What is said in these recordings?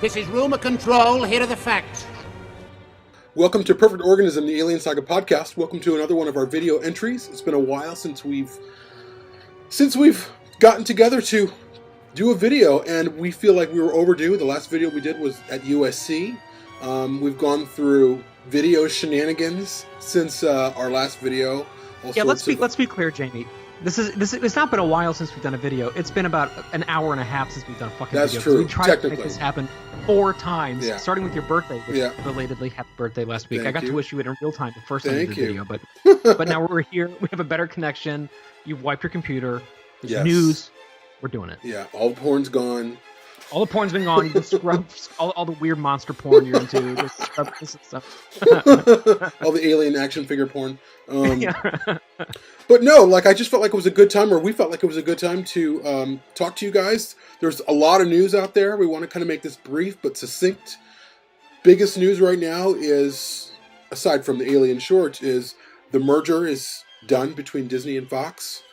This is Rumor Control. Here are the facts. Welcome to Perfect Organism, the Alien Saga podcast. Welcome to another one of our video entries. It's been a while since we've gotten together to do a video, and we feel like we were overdue. The last video we did was at USC. We've gone through video shenanigans since our last video. Let's be clear, Jamie. It's not been a while since we've done a video. It's been about an hour and a half since we've done a fucking video. That's true. We tried to make this happen 4 times, starting with your birthday, which belatedly happy birthday last week. I got to wish you it in real time the first time we did the video, but now we're here. We have a better connection. You've wiped your computer. There's news. We're doing it. Yeah, all the porn's gone. All the porn's been gone. You can scrub all the weird monster porn you're into. Just scrub this and stuff. All the alien action figure porn. But no, I just felt like it was a good time, or we felt like it was a good time to talk to you guys. There's a lot of news out there. We want to kind of make this brief but succinct. Biggest news right now is, aside from the Alien short, is the merger is done between Disney and Fox.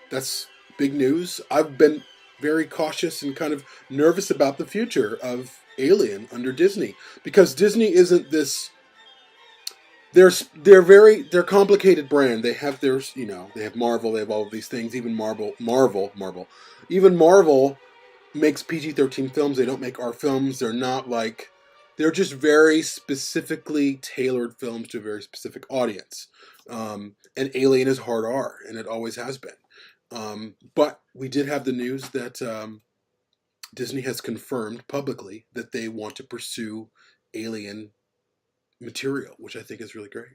That's big news. I've been very cautious and kind of nervous about the future of Alien under Disney, because Disney isn't this. They're a complicated brand. They have they have Marvel, they have all of these things. Even Marvel. Even Marvel makes PG-13 films. They don't make our films. They're just very specifically tailored films to a very specific audience. And Alien is hard R, and it always has been. But we did have the news that Disney has confirmed publicly that they want to pursue Alien material, which I think is really great.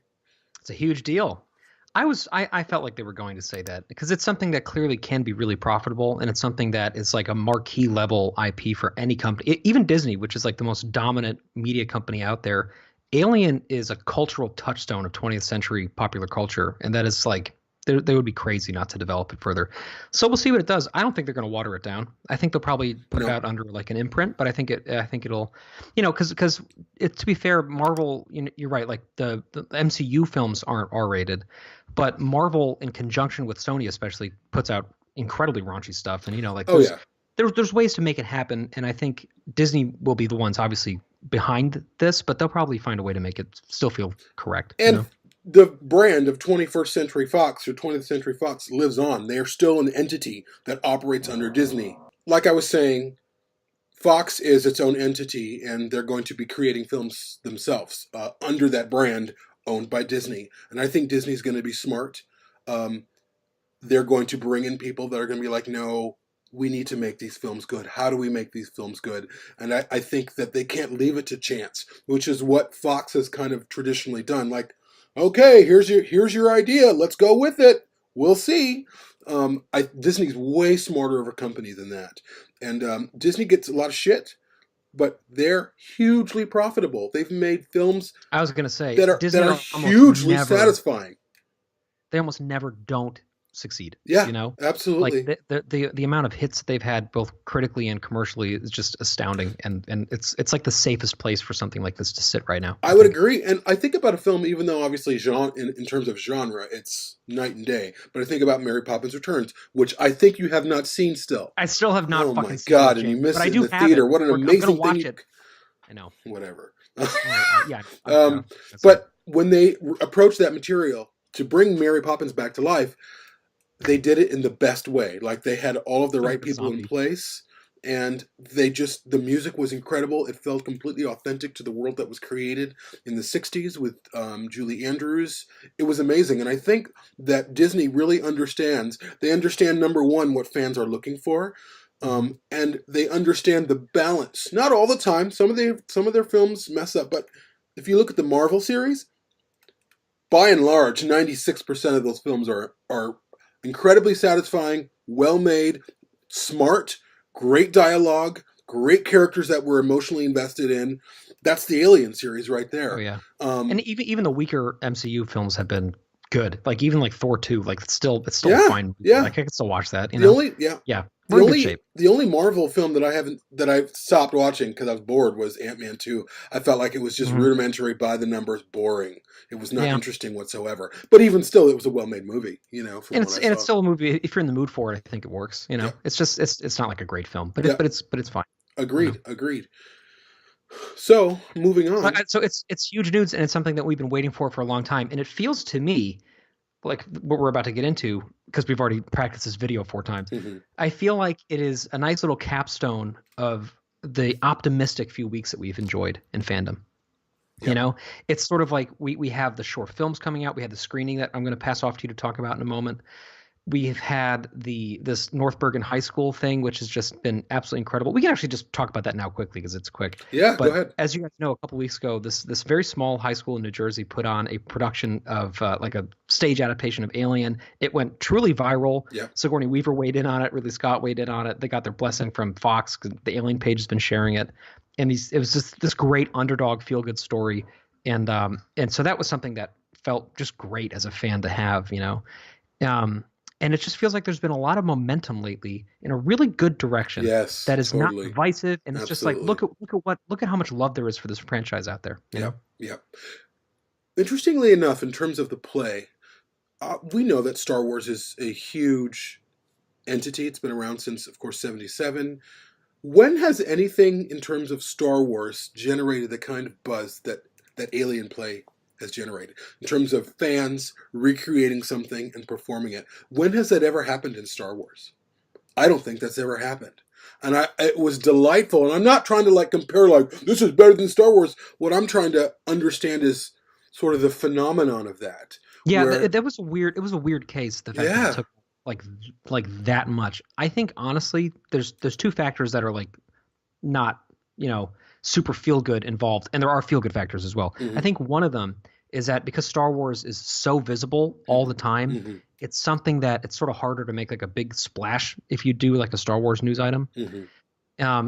It's a huge deal. I felt like they were going to say that because it's something that clearly can be really profitable, and it's something that is like a marquee level IP for any company, even Disney, which is like the most dominant media company out there. Alien is a cultural touchstone of 20th century popular culture, and that is like they would be crazy not to develop it further. So we'll see what it does. I don't think they're going to water it down. I think they'll probably put it out under like an imprint, but I think it'll, because to be fair, Marvel, you're right. Like the MCU films aren't R-rated, but Marvel in conjunction with Sony especially puts out incredibly raunchy stuff. And there's ways to make it happen. And I think Disney will be the ones obviously behind this, but they'll probably find a way to make it still feel correct. And the brand of 21st Century Fox or 20th Century Fox lives on. They are still an entity that operates under Disney. Like I was saying, Fox is its own entity, and they're going to be creating films themselves under that brand owned by Disney. And I think Disney's going to be smart. They're going to bring in people that are going to be like, no, we need to make these films good. How do we make these films good? And I think that they can't leave it to chance, which is what Fox has kind of traditionally done. Like, okay, here's your idea. Let's go with it. We'll see. Disney's way smarter of a company than that. And Disney gets a lot of shit, but they're hugely profitable. They've made films I was going to say that are hugely satisfying. They almost never don't succeed. Yeah, absolutely. Like the amount of hits they've had both critically and commercially is just astounding, and it's like the safest place for something like this to sit right now. I would agree, and I think about a film, even though obviously in terms of genre, it's night and day. But I think about Mary Poppins Returns, which I think you have not seen still. I still have not. Oh my god! And you missed it in the theater. What an amazing thing! I know. Whatever. But when they approached that material to bring Mary Poppins back to life, they did it in the best way. Like, they had all of the right people in place, and the music was incredible. It felt completely authentic to the world that was created in the 60s with Julie Andrews. It was amazing. And I think that Disney really understands. They understand, number one, what fans are looking for. And they understand the balance. Not all the time. Some of their films mess up. But if you look at the Marvel series, by and large, 96% of those films are incredibly satisfying, well-made, smart, great dialogue, great characters that we're emotionally invested in. That's the Alien series right there. Oh yeah. And even the weaker MCU films have been good. Like even like Thor 2, like it's still fine. Yeah. Like I can still watch that. The only Marvel film that I've stopped watching because I was bored was Ant-Man 2. I felt like it was just rudimentary, by the numbers, boring. It was not interesting whatsoever. But even still, it was a well-made movie. It's still a movie. If you're in the mood for it, I think it works. It's just it's not like a great film, but it's fine. Agreed. So moving on. So it's huge news, and it's something that we've been waiting for a long time. And it feels to me like what we're about to get into, because we've already practiced this video 4 times. Mm-hmm. I feel like it is a nice little capstone of the optimistic few weeks that we've enjoyed in fandom. Yep. You know, it's sort of like we have the short films coming out. We had the screening that I'm going to pass off to you to talk about in a moment. We've had this North Bergen High School thing, which has just been absolutely incredible. We can actually just talk about that now quickly because it's quick. Yeah, but go ahead. As you guys know, a couple weeks ago, this very small high school in New Jersey put on a production of like a stage adaptation of Alien. It went truly viral. Yeah. Sigourney Weaver weighed in on it. Ridley Scott weighed in on it. They got their blessing from Fox because the Alien page has been sharing it. And it was just this great underdog feel good story. And so that was something that felt just great as a fan to have, you know. And it just feels like there's been a lot of momentum lately in a really good direction. Yes, that is totally. not divisive, and it's Absolutely. just like look at how much love there is for this franchise out there. You know? Yeah. Interestingly enough, in terms of the play, we know that Star Wars is a huge entity. It's been around since, of course, '77. When has anything in terms of Star Wars generated the kind of buzz that Alien play has generated in terms of fans recreating something and performing it? When has that ever happened in Star Wars? I don't think that's ever happened. And it was delightful. And I'm not trying to like compare like this is better than Star Wars. What I'm trying to understand is sort of the phenomenon of that. Yeah, where, that was a weird. It was a weird case. The fact that it took like that much. I think honestly, there's two factors that are like not, you know, super feel good involved, and there are feel good factors as well. Mm-hmm. I think one of them is that because Star Wars is so visible all the time, mm-hmm. it's something that it's sort of harder to make like a big splash if you do like a Star Wars news item. Mm-hmm.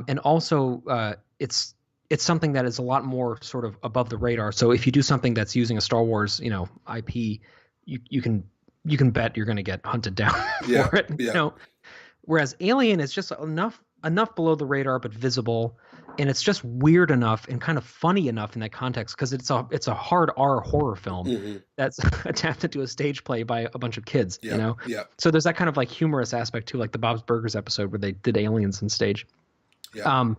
And also it's something that is a lot more sort of above the radar. So if you do something that's using a Star Wars, you know, IP, you can bet you're going to get hunted down for it. Yeah. You know? Whereas Alien is just enough below the radar but visible, and it's just weird enough and kind of funny enough in that context because it's a hard R horror film mm-hmm. that's adapted to a stage play by a bunch of kids. Yeah. You know, so there's that kind of like humorous aspect too, like the Bob's Burgers episode where they did aliens on stage. Yeah.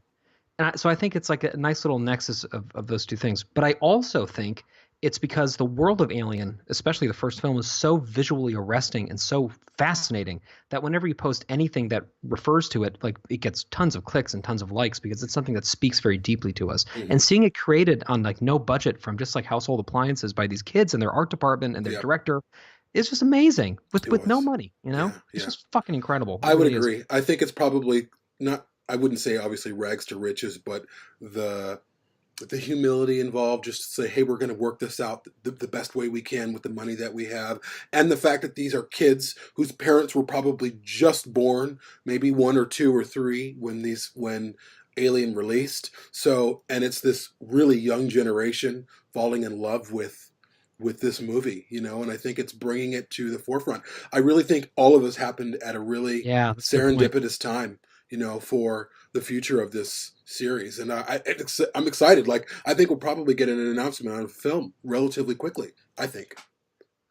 So I think it's like a nice little nexus of those two things. But I also think it's because the world of Alien, especially the first film, is so visually arresting and so fascinating that whenever you post anything that refers to it, like it gets tons of clicks and tons of likes because it's something that speaks very deeply to us. Mm-hmm. And seeing it created on like no budget from just like household appliances by these kids and their art department and their director is just amazing with no money, you know? It's just fucking incredible. I would agree. I think it's probably not, I wouldn't say obviously rags to riches, but the humility involved just to say, hey, we're going to work this out the best way we can with the money that we have. And the fact that these are kids whose parents were probably just born, maybe 1 or 2 or 3 when Alien released. So, and it's this really young generation falling in love with this movie, you know, and I think it's bringing it to the forefront. I really think all of this happened at a really serendipitous time, you know, for the future of this series. And I'm excited. Like, I think we'll probably get an announcement on film relatively quickly, I think.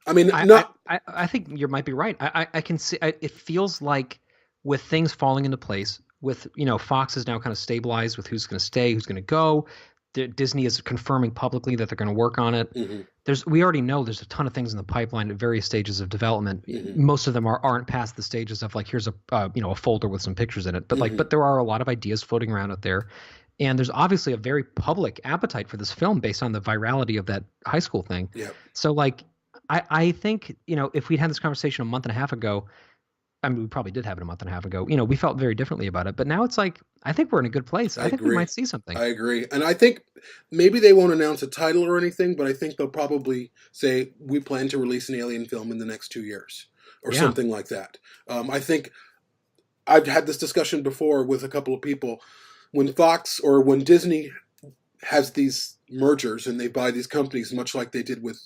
I mean, I think you might be right. I can see, it feels like with things falling into place, with, you know, Fox is now kind of stabilized with who's going to stay, who's going to go. Disney is confirming publicly that they're going to work on it. Mm-hmm. We already know there's a ton of things in the pipeline at various stages of development. Mm-hmm. Most of them aren't past the stages of like, here's a folder with some pictures in it. But mm-hmm. but there are a lot of ideas floating around out there. And there's obviously a very public appetite for this film based on the virality of that high school thing. Yeah. So like, I think, you know, if we'd had this conversation a month and a half ago, I mean, we probably did have it a month and a half ago. You know, we felt very differently about it. But now it's like, I think we're in a good place. I think we might see something. I agree. And I think maybe they won't announce a title or anything, but I think they'll probably say, we plan to release an Alien film in the next 2 years or something like that. I think I've had this discussion before with a couple of people. When Fox or when Disney has these mergers and they buy these companies, much like they did with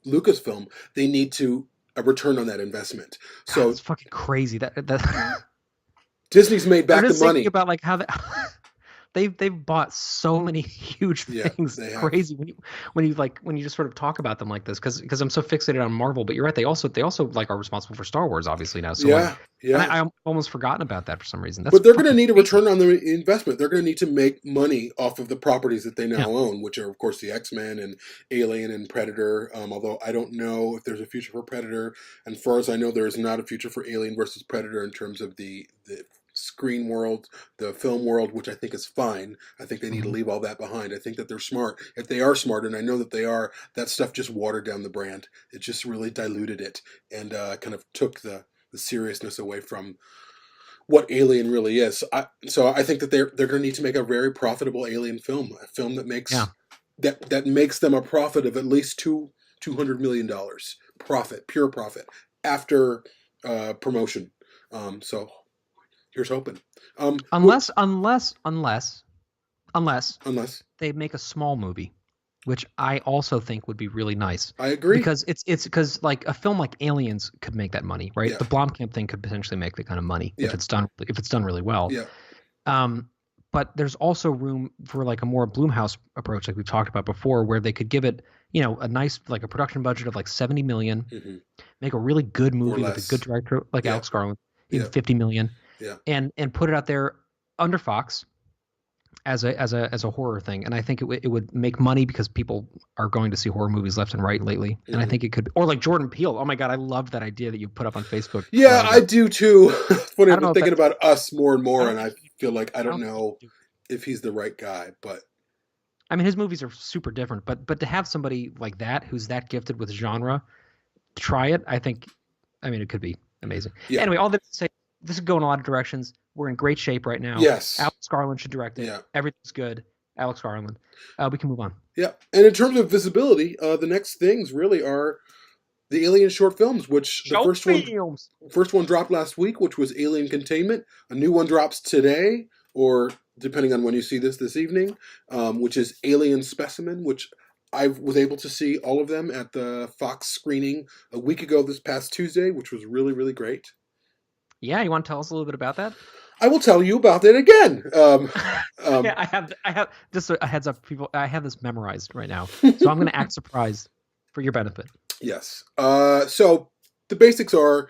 Lucasfilm, they need to a return on that investment. God, so it's fucking crazy that Disney's made back the money. About like how that they've bought so many huge things. they It's have. crazy when you just sort of talk about them like this because I'm so fixated on Marvel. But you're right. They also like are responsible for Star Wars obviously now. So like, Yeah, yeah. I almost forgotten about that for some reason. That's But they're going to fucking need a crazy. return on their investment. They're going to need to make money off of the properties that they Yeah. now own, which are, of course, the X-Men and Alien and Predator. Although I don't know if there's a future for Predator. And as far as I know, there is not a future for Alien versus Predator in terms of the screen world, the film world, which I think is fine. I think they need to Mhm. leave all that behind. I think that they're smart. If they are smart, and I know that they are, that stuff just watered down the brand. It just really diluted it and kind of took the seriousness away from what Alien really is. So I think that they're going to need to make a very profitable Alien film, a film that Yeah. makes them a profit of at least $200 million profit, pure profit after promotion. So here's hoping. Unless Unless they make a small movie, which I also think would be really nice. I agree. Because it's because like a film like Aliens could make that money, right? Yeah. The Blomkamp thing could potentially make that kind of money Yeah. if it's done really well. Yeah. But there's also room for like a more Blumhouse approach, like we've talked about before, where they could give it, a nice like a production budget of like 70 million, Mm-hmm. make a really good movie with a less. good director like Yeah. Alex Garland, even Yeah. 50 million, Yeah. and put it out there under Fox as a horror thing. And I think it would make money because people are going to see horror movies left and right lately. And I Mhm. think it could, or like Jordan Peele. Oh my God, I love that idea that you put up on Facebook. Yeah, I do too. Funny, I I've don't know been if thinking that's- about Us more and I more, don't and I think he- feel like I don't think he know could do if he's the right guy, but I mean, his movies are super different, but to have somebody like that who's that gifted with genre try it, I mean, it could be amazing. Yeah. Anyway, all that to say, this is going a lot of directions. We're in great shape right now. Yes. Alex Garland should direct it. Yeah. Everything's good. Alex Garland. We can move on. Yeah, and in terms of visibility, the next things really are the Alien short films, which the first one dropped last week, which was Alien Containment. A new one drops today, or depending on when you see this evening, which is Alien Specimen, which I was able to see all of them at the Fox screening a week ago this past Tuesday, which was really, really great. Yeah, you want to tell us a little bit about that? I will tell you about it again. Yeah, I have just a heads up, people. I have this memorized right now, so I'm going to act surprised for your benefit. Yes. So the basics are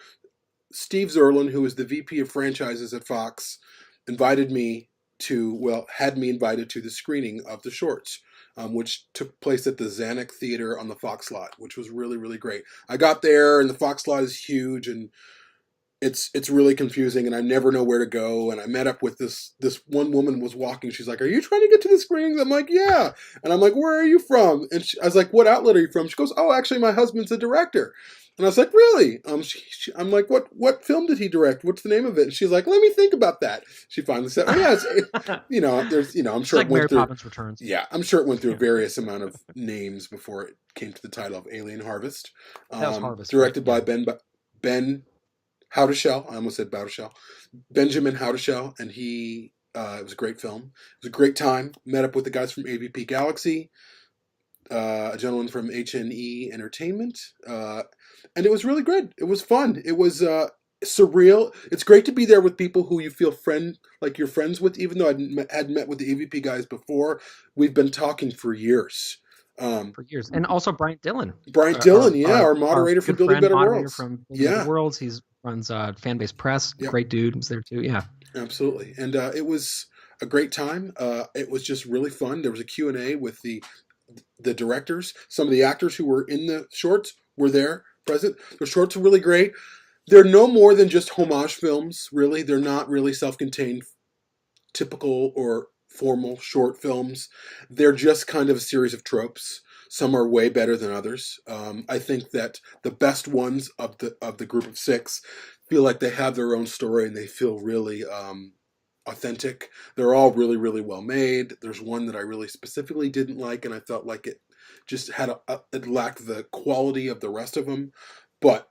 Steve Zerlin, who is the VP of franchises at Fox, had me invited to the screening of the shorts, which took place at the Zanuck Theater on the Fox lot, which was really, really great. I got there, and the Fox lot is huge, and it's really confusing, and I never know where to go. And I met up with this one woman was walking. She's like, "Are you trying to get to the screenings?" I'm like, "Yeah." And I'm like, "Where are you from?" And I was like, "What outlet are you from?" She goes, "Oh, actually, my husband's a director." And I was like, "Really?" I'm like, "What film did he direct? What's the name of it?" And she's like, "Let me think about that." She finally said, "Oh yeah, I'm sure like it went Mary through. Poppins Returns. Yeah, I'm sure it went through a various amount of names before it came to the title of Alien Harvest." That was Harvest, directed right? by Ben Howdeshell. I almost said Bowdeshell. Benjamin Howdeshell, and it was a great film. It was a great time. Met up with the guys from AVP Galaxy, a gentleman from HNE Entertainment, and it was really good. It was fun. It was surreal. It's great to be there with people who you feel you're friends with, even though I had met with the AVP guys before. We've been talking for years. And also Bryant Dillon. Our moderator for Building Better Worlds. From Building Better Worlds. He runs Fanbase Press. Yep. Great dude. Was there too. Yeah, absolutely. And it was a great time. It was just really fun. There was a Q&A with the directors. Some of the actors who were in the shorts were there, present. The shorts are really great. They're no more than just homage films, really. They're not really self-contained, typical or formal short films. They're just kind of a series of tropes. Some are way better than others. I think that the best ones of the group of 6 feel like they have their own story and they feel really authentic. They're all really, really well made. There's one that I really specifically didn't like, and I felt like it just had it lacked the quality of the rest of them. But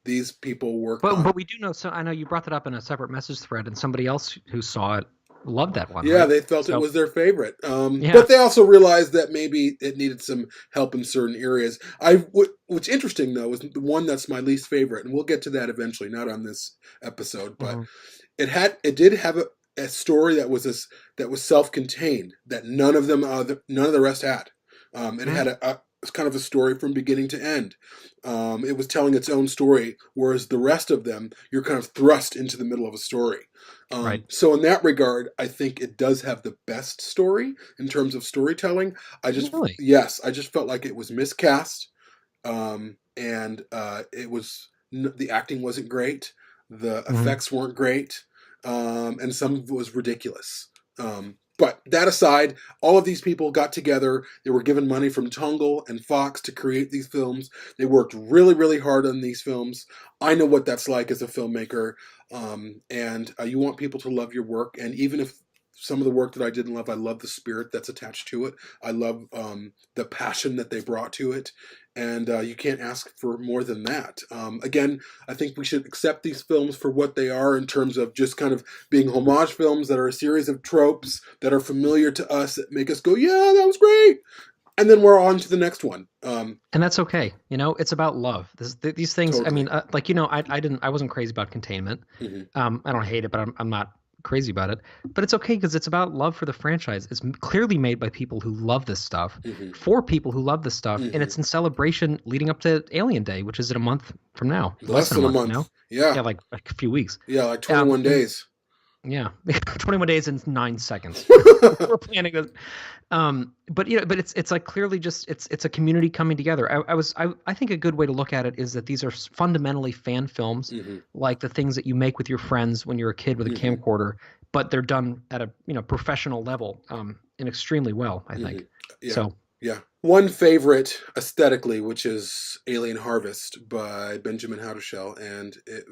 these people work. But we do know. So I know you brought that up in a separate message thread, and somebody else who saw it loved that one. Yeah, right? they felt it was their favorite. But they also realized that maybe it needed some help in certain areas. What's interesting though is the one that's my least favorite, and we'll get to that eventually, not on this episode, but it did have a story that was self-contained, that none of the rest had. It had a kind of a story from beginning to end. It was telling its own story, whereas the rest of them, you're kind of thrust into the middle of a story. Right. So in that regard, I think it does have the best story in terms of storytelling. Really? Yes, I just felt like it was miscast, and the acting wasn't great, the effects weren't great, and some of it was ridiculous. But that aside, all of these people got together. They were given money from Tungle and Fox to create these films. They worked really, really hard on these films. I know what that's like as a filmmaker. And you want people to love your work. And even if some of the work that I didn't love, I love the spirit that's attached to it. I love the passion that they brought to it. And you can't ask for more than that. Again, I think we should accept these films for what they are in terms of just kind of being homage films that are a series of tropes that are familiar to us that make us go, yeah, that was great. And then we're on to the next one. And that's okay. It's about love. These things, Totally. I mean, I wasn't crazy about Containment. I don't hate it, but I'm not crazy about it. But it's okay because it's about love for the franchise. It's clearly made by people who love this stuff, for people who love this stuff, and it's in celebration leading up to Alien Day, which is in a month from now. Less than a month. Yeah, like a few weeks. Yeah, like 21 days. Yeah, 21 days and 9 seconds. We're planning this. But it's like clearly just it's a community coming together. I think a good way to look at it is that these are fundamentally fan films, like the things that you make with your friends when you're a kid with a camcorder, but they're done at a professional level, and extremely well, I think. Yeah. So yeah. One favorite aesthetically, which is Alien Harvest by Benjamin Howdeshell, and it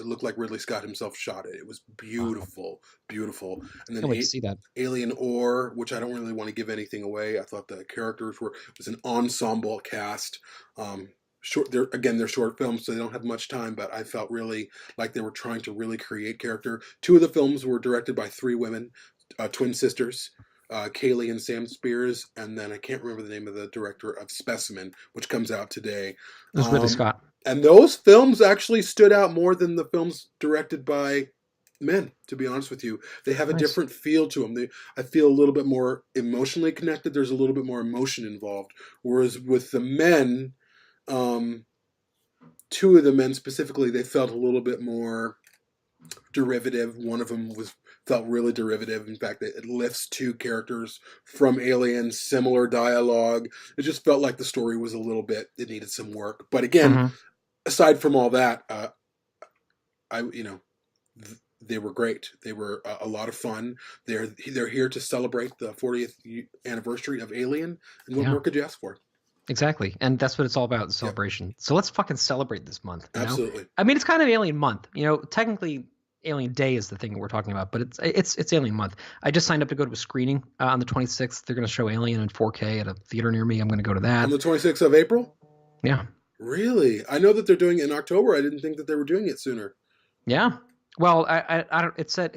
looked like Ridley Scott himself shot it. It was beautiful, beautiful. And then can't wait to see that. Alien Ore, which I don't really want to give anything away. I thought the characters it was an ensemble cast. They're short films, so they don't have much time, but I felt really like they were trying to really create character. 2 of the films were directed by 3 women, twin sisters. Kaylee and Sam Spears, and then I can't remember the name of the director of Specimen, which comes out today. It was Ridley Scott. And those films actually stood out more than the films directed by men, to be honest with you. They have a different feel to them. I feel a little bit more emotionally connected. There's a little bit more emotion involved. Whereas with the men, 2 of the men specifically, they felt a little bit more derivative. One of them felt really derivative. In fact, it lifts 2 characters from Alien, similar dialogue. It just felt like the story was it needed some work. But again, aside from all that, they were great. They were a lot of fun. They're here to celebrate the 40th anniversary of Alien, and what more could you ask for? Exactly. And that's what it's all about, the celebration. So let's fucking celebrate this month. Absolutely. I mean, it's kind of Alien month. Technically Alien Day is the thing that we're talking about, but it's Alien month. I just signed up to go to a screening on the 26th. They're going to show Alien in 4K at a theater near me. I'm going to go to that. On the 26th of April? Yeah. Really? I know that they're doing it in October. I didn't think that they were doing it sooner. Yeah. Well, I don't. It said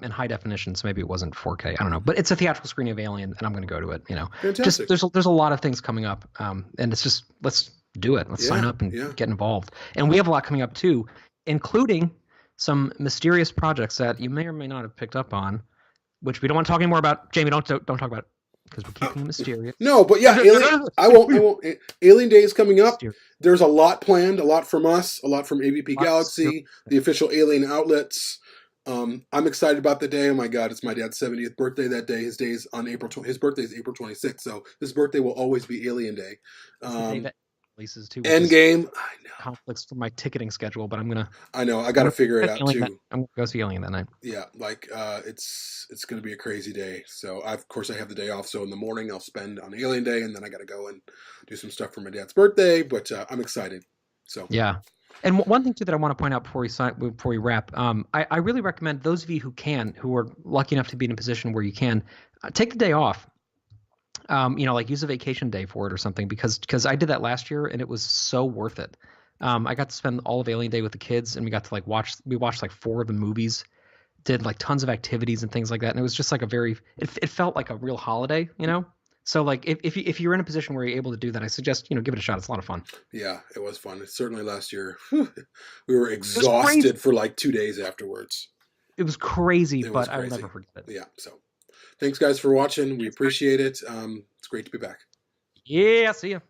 in high definition, so maybe it wasn't 4K. I don't know, but it's a theatrical screening of Alien, and I'm going to go to it. Fantastic. Just there's a lot of things coming up, and it's just let's do it. Let's sign up and get involved. And we have a lot coming up too, including some mysterious projects that you may or may not have picked up on, which we don't want to talk anymore about. Jamie, don't talk about it because we're keeping it mysterious. No, but yeah, Alien, I won't. Alien Day is coming up. There's a lot planned, a lot from us, a lot from AVP Galaxy, the official Alien outlets. I'm excited about the day. Oh my God, it's my dad's 70th birthday that day. His birthday is April 26th, so his birthday will always be Alien Day. Releases too. Endgame. I know. Conflicts for my ticketing schedule, but I'm gonna. I know. I got to figure it out too. I'm gonna go see Alien that night. Yeah, it's gonna be a crazy day. So of course I have the day off. So in the morning I'll spend on Alien Day, and then I got to go and do some stuff for my dad's birthday. But I'm excited. So yeah. And one thing too that I want to point out before we wrap, I really recommend those of you who are lucky enough to be in a position where you can take the day off. Like use a vacation day for it or something, because I did that last year and it was so worth it. I got to spend all of Alien Day with the kids, and we got to watched like 4 of the movies, did like tons of activities and things like that. And it was just like it felt like a real holiday, So like if you're in a position where you're able to do that, I suggest, give it a shot. It's a lot of fun. Yeah, it was fun. Certainly last year, we were exhausted for like 2 days afterwards. It was crazy, It was but I will crazy. never forget it. Yeah. So thanks guys for watching. We appreciate it. It's great to be back. Yeah, see ya.